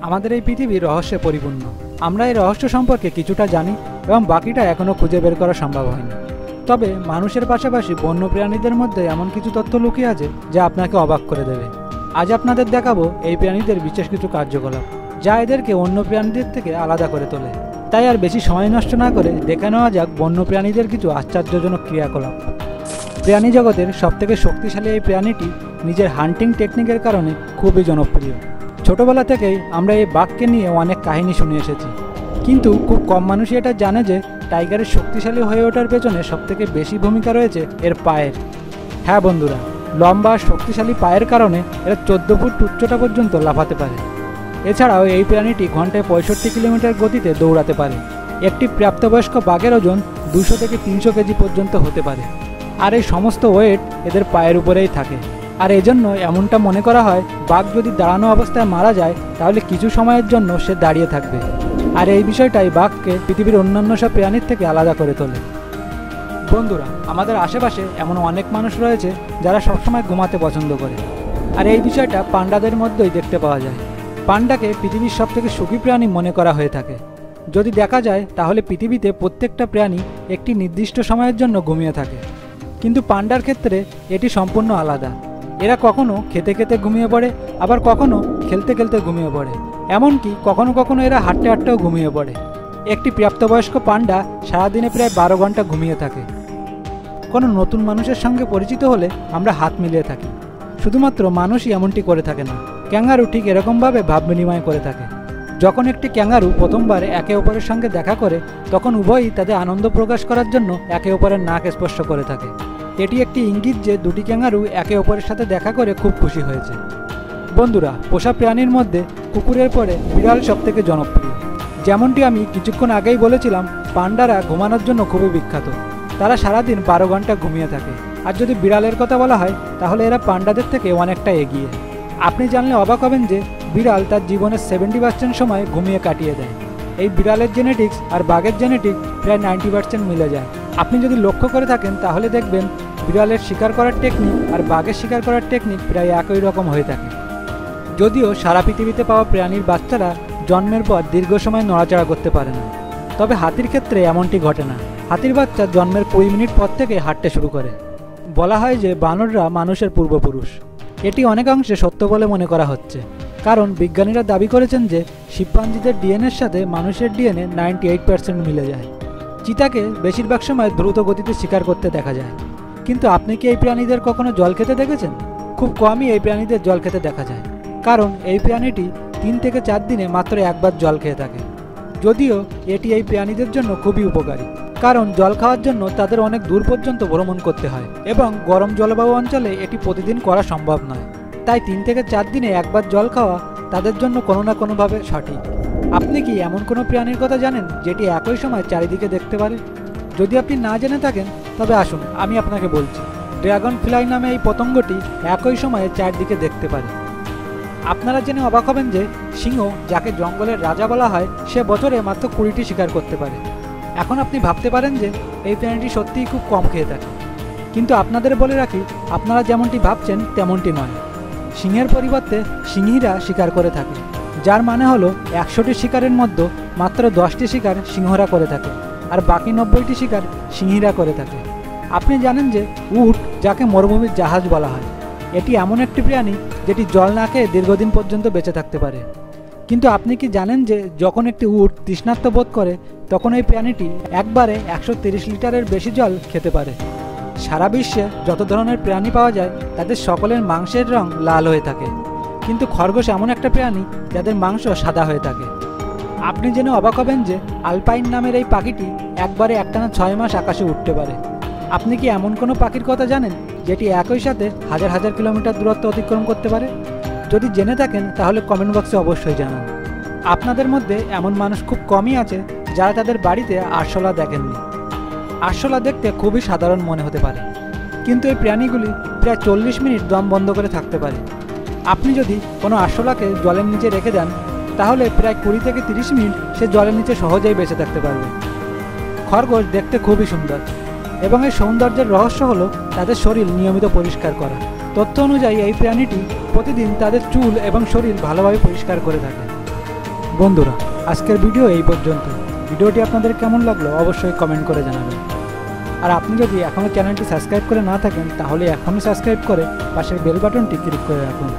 আমাদের এই পৃথিবী রহস্যে পরিপূর্ণ। আমরা এই রহস্য সম্পর্কে কিছুটা জানি এবং বাকিটা এখনও খুঁজে বের করা সম্ভব হয়নি। তবে মানুষের পাশাপাশি বন্য প্রাণীদের মধ্যে এমন কিছু তথ্য লুকিয়ে আছে যা আপনাকে অবাক করে দেবে। আজ আপনাদের দেখাবো এই প্রাণীদের বিশেষ কিছু কার্যকলাপ যা এদেরকে অন্য প্রাণীদের থেকে আলাদা করে তোলে। তাই আর বেশি সময় নষ্ট না করে দেখে নেওয়া যাক বন্য প্রাণীদের কিছু আশ্চর্যজনক ক্রিয়াকলাপ। প্রাণী জগতের সবথেকে শক্তিশালী এই প্রাণীটি নিজের হান্টিং টেকনিকের কারণে খুবই জনপ্রিয়। ছোটবেলা থেকেই আমরা এই বাঘকে নিয়ে অনেক কাহিনী শুনে এসেছি, কিন্তু খুব কম মানুষই এটা জানে যে টাইগারের শক্তিশালী হয়ে ওঠার পেছনে সবথেকে বেশি ভূমিকা রয়েছে এর পায়ের। হ্যাঁ বন্ধুরা, লম্বা শক্তিশালী পায়ের কারণে এরা 14 ফুট উচ্চতা পর্যন্ত লাফাতে পারে। এছাড়াও এই প্রাণীটি ঘন্টায় 65 কিলোমিটার গতিতে দৌড়াতে পারে। একটি প্রাপ্তবয়স্ক বাঘের ওজন 200 থেকে 300 কেজি পর্যন্ত হতে পারে, আর এই সমস্ত ওয়েট এদের পায়ের উপরেই থাকে। আর এজন্য এমনটা মনে করা হয় বাঘ যদি দাঁড়ানো অবস্থায় মারা যায় তাহলে কিছু সময়ের জন্য সে দাঁড়িয়ে থাকবে, আর এই বিষয়টাই বাঘকে পৃথিবীর অন্যান্য সব প্রাণীর থেকে আলাদা করে তোলে। বন্ধুরা, আমাদের আশেপাশে এমন অনেক মানুষ রয়েছে যারা সবসময় ঘুমাতে পছন্দ করে, আর এই বিষয়টা পান্ডাদের মধ্যেই দেখতে পাওয়া যায়। পান্ডাকে পৃথিবীর সবথেকে সুখী প্রাণী মনে করা হয়ে থাকে। যদি দেখা যায় তাহলে পৃথিবীতে প্রত্যেকটা প্রাণী একটি নির্দিষ্ট সময়ের জন্য ঘুমিয়ে থাকে, কিন্তু পান্ডার ক্ষেত্রে এটি সম্পূর্ণ আলাদা। এরা কখনো খেতে খেতে ঘুমিয়ে পড়ে, আবার কখনো খেলতে খেলতে ঘুমিয়ে পড়ে, এমনকি কখনো কখনো এরা হাঁটতে হাঁটতেও ঘুমিয়ে পড়ে। একটি প্রাপ্তবয়স্ক পান্ডা সারাদিনে প্রায় 12 ঘন্টা ঘুমিয়ে থাকে। কোনো নতুন মানুষের সঙ্গে পরিচিত হলে আমরা হাত মিলিয়ে থাকি। শুধুমাত্র মানুষই এমনটি করে থাকে না, ক্যাঙ্গারু ঠিক এরকমভাবে ভাব বিনিময় করে থাকে। যখন একটি ক্যাঙ্গারু প্রথমবার একে অপরের সঙ্গে দেখা করে তখন উভয়ই তাদের আনন্দ প্রকাশ করার জন্য একে অপরের নাক স্পর্শ করে থাকে। এটি একটি ইঙ্গিত যে দুটি ক্যাঙ্গারু একে অপরের সাথে দেখা করে খুব খুশি হয়েছে। বন্ধুরা, পোষা প্রাণীর মধ্যে কুকুরের পরে বিড়াল সবথেকে জনপ্রিয়। যেমনটি আমি কিছুক্ষণ আগেই বলেছিলাম, পান্ডারা ঘুমানোর জন্য খুবই বিখ্যাত। তারা সারাদিন 12 ঘন্টা ঘুমিয়ে থাকে। আর যদি বিড়ালের কথা বলা হয় তাহলে এরা পান্ডাদের থেকে অনেকটা এগিয়ে। আপনি জানলে অবাক হবেন যে বিড়াল তার জীবনের 70% সময় ঘুমিয়ে কাটিয়ে দেয়। এই বিড়ালের জেনেটিক্স আর বাঘের জেনেটিক্স প্রায় 90% মিলে যায়। আপনি যদি লক্ষ্য করে থাকেন তাহলে দেখবেন বিড়ালের শিকার করার টেকনিক আর বাঘের শিকার করার টেকনিক প্রায় একই রকম হয়ে থাকে। যদিও সারা পৃথিবীতে পাওয়া প্রাণীর বাচ্চারা জন্মের পর দীর্ঘ সময় নড়াচড়া করতে পারে না, তবে হাতির ক্ষেত্রে এমনটি ঘটে না। হাতির বাচ্চা জন্মের 20 মিনিট পর থেকে হাঁটতে শুরু করে। বলা হয় যে বানররা মানুষের পূর্বপুরুষ। এটি অনেকাংশে সত্য বলে মনে করা হচ্ছে, কারণ বিজ্ঞানীরা দাবি করেছেন যে শিম্পাঞ্জিদের ডিএনএর সাথে মানুষের ডিএনএ 98% মিলে যায়। চিতাকে বেশিরভাগ সময় দ্রুত গতিতে শিকার করতে দেখা যায়, কিন্তু আপনি কি এই প্রাণীদের কখনো জল খেতে দেখেছেন? খুব কমই এই প্রাণীদের জল খেতে দেখা যায়, কারণ এই প্রাণীটি 3 থেকে 4 দিনে মাত্র একবার জল খেয়ে থাকে। যদিও এটি এই প্রাণীদের জন্য খুবই উপকারী, কারণ জল খাওয়ার জন্য তাদের অনেক দূর পর্যন্ত ভ্রমণ করতে হয় এবং গরম জলবায়ু অঞ্চলে এটি প্রতিদিন করা সম্ভব নয়। তাই 3 থেকে 4 দিনে একবার জল খাওয়া তাদের জন্য কোনো না কোনোভাবে সঠিক। আপনি কি এমন কোনো প্রাণীর কথা জানেন যেটি একই সময় চারিদিকে দেখতে পারে? যদি আপনি না জেনে থাকেন তবে আসুন আমি আপনাকে বলছি। ড্রাগন ফ্লাই নামে এই পতঙ্গটি একই সময়ে চারদিকে দেখতে পারে। আপনারা জেনে অবাক হবেন যে সিংহ, যাকে জঙ্গলের রাজা বলা হয়, সে বছরে মাত্র 20টি শিকার করতে পারে। এখন আপনি ভাবতে পারেন যে এই প্রাণীটি সত্যিই খুব কম খেয়ে থাকে, কিন্তু আপনাদের বলে রাখি, আপনারা যেমনটি ভাবছেন তেমনটি নয়। সিংহের পরিবর্তে সিংহীরা শিকার করে থাকে, যার মানে হলো 100টি শিকারের মধ্যে মাত্র 10টি শিকার সিংহরা করে থাকে, আর বাকি 90টি শিকার সিংহীরা করে থাকে। আপনি জানেন যে উট, যাকে মরুভূমির জাহাজ বলা হয়, এটি এমন একটি প্রাণী যেটি জল না খেয়ে দীর্ঘদিন পর্যন্ত বেঁচে থাকতে পারে। কিন্তু আপনি কি জানেন যে যখন একটি উট তৃষ্ণার্ত বোধ করে তখন এই প্রাণীটি একবারে 130 লিটারের বেশি জল খেতে পারে। সারা বিশ্বে যত ধরনের প্রাণী পাওয়া যায় তাদের সকলের মাংসের রং লাল হয়ে থাকে, কিন্তু খরগোশ এমন একটা প্রাণী যাদের মাংস সাদা হয়ে থাকে। আপনি জেনে অবাক হবেন যে আলপাইন নামের এই পাখিটি একবারে একটানা 6 মাস আকাশে উঠতে পারে। আপনি কি এমন কোনো পাখির কথা জানেন যেটি একই সাথে হাজার হাজার কিলোমিটার দূরত্ব অতিক্রম করতে পারে? যদি জেনে থাকেন তাহলে কমেন্ট বক্সে অবশ্যই জানান। আপনাদের মধ্যে এমন মানুষ খুব কমই আছে যারা তাদের বাড়িতে আরশোলা দেখেননি। আরশোলা দেখতে খুবই সাধারণ মনে হতে পারে, কিন্তু এই প্রাণীগুলি প্রায় 40 মিনিট দম বন্ধ করে থাকতে পারে। আপনি যদি কোনো আরশোলাকে জলের নিচে রেখে দেন তাহলে প্রায় 20 থেকে 30 মিনিট সে জলের নিচে সহজেই বেঁচে থাকতে পারবে। খরগোশ দেখতে খুবই সুন্দর এবং এই সৌন্দর্যের রহস্য হলো তাদের শরীর নিয়মিত পরিষ্কার করা। তথ্য অনুযায়ী এই প্রাণীটি প্রতিদিন তাদের চুল এবং শরীর ভালোভাবে পরিষ্কার করে থাকে। বন্ধুরা, আজকের ভিডিও এই পর্যন্ত। ভিডিওটি আপনাদের কেমন লাগলো অবশ্যই কমেন্ট করে জানাবেন। আর আপনি যদি এখনও চ্যানেলটি সাবস্ক্রাইব করে না থাকেন তাহলে এখনই সাবস্ক্রাইব করে পাশের বেল বাটনটি ক্লিক করে রাখুন।